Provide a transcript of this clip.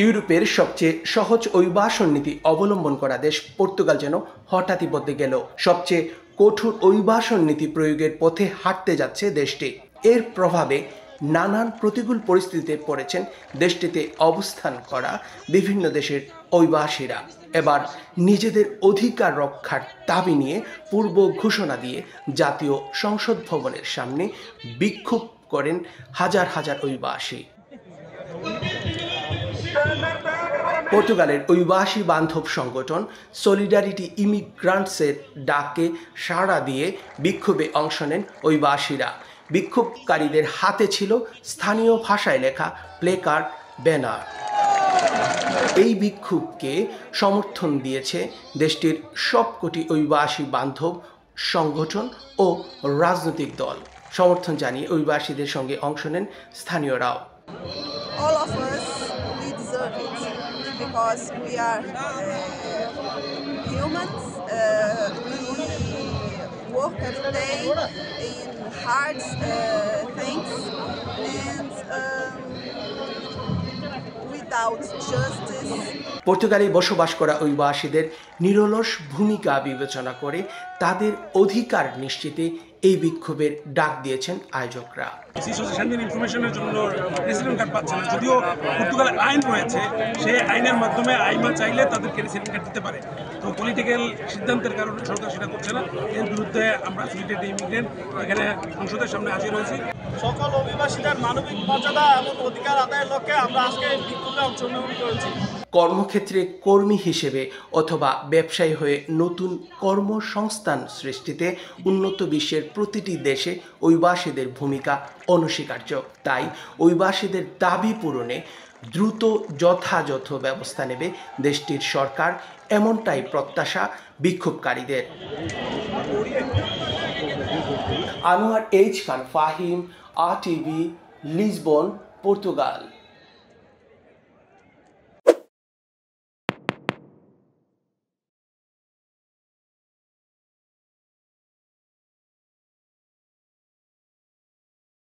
ইউরোপের সবচেয়ে সহজ অভিবাসন নীতি অবলম্বন করা দেশ পর্তুগাল যেন হঠাৎই বদলে গেল। সবচেয়ে কঠোর অভিবাসন নীতি প্রয়োগের পথে হাঁটতে যাচ্ছে দেশটি। এর প্রভাবে নানান প্রতিকূল পরিস্থিতিতে পড়েছেন দেশটিতে অবস্থান করা বিভিন্ন দেশের অভিবাসীরা। এবার নিজেদের অধিকার রক্ষার দাবি নিয়ে পূর্ব ঘোষণা দিয়ে জাতীয় সংসদ ভবনের সামনে বিক্ষোভ করেন হাজার হাজার অভিবাসী। পর্তুগালের অভিবাসী বান্ধব সংগঠন সলিডারিটি ইমিগ্রান্টসের ডাকে সাড়া দিয়ে বিক্ষোভে অংশ নেন অভিবাসীরা। বিক্ষোভকারীদের হাতে ছিল স্থানীয় ভাষায় লেখা প্লেকার্ড, ব্যানার। এই বিক্ষোভকে সমর্থন দিয়েছে দেশটির সবকটি অভিবাসী বান্ধব সংগঠন ও রাজনৈতিক দল। সমর্থন জানিয়ে অভিবাসীদের সঙ্গে অংশ নেন স্থানীয়রাও। All of us, we deserve it because we are humans. We work every day in hard things, and without justice. পর্তুগালে বসবাস করা অভিবাসীদের নিরলস ভূমিকা বিবেচনা করে তাদের অধিকার নিশ্চিতে এই বিক্ষোভের ডাক দিয়েছেন আয়োজকরা। ইনফরমেশনের জন্য রেসিডেন্ট কার্ড পাচ্ছে না, যদিও পর্তুগালে আইন রয়েছে, সেই আইনের মাধ্যমে আইমা চাইলে তাদেরকে রেসিডেন্ট কার্ড দিতে পারে। তো পলিটিক্যাল সিদ্ধান্তের কারণে সরকার সেটা করছে না। এর বিরুদ্ধে আমরা সলিডারিটি ইমিগ্রেন্ট এখানে সংসদের সামনে হাজির হয়েছি। সকল অভিবাসীদের মানবিক মর্যাদা এবং অধিকার আদায়ের লক্ষ্যে আমরা আজকে বিক্ষোভে অংশগ্রহণ করেছি। কর্মক্ষেত্রে কর্মী হিসেবে অথবা ব্যবসায়ী হয়ে নতুন কর্মসংস্থান সৃষ্টিতে উন্নত বিশ্বের প্রতিটি দেশে অভিবাসীদের ভূমিকা অনস্বীকার্য। তাই অভিবাসীদের দাবি পূরণে দ্রুত যথাযথ ব্যবস্থা নেবে দেশটির সরকার, এমনটাই প্রত্যাশা বিক্ষোভকারীদের। আনোয়ার এইচ খান, ফাহিম, RTV, লিসবন, পর্তুগাল।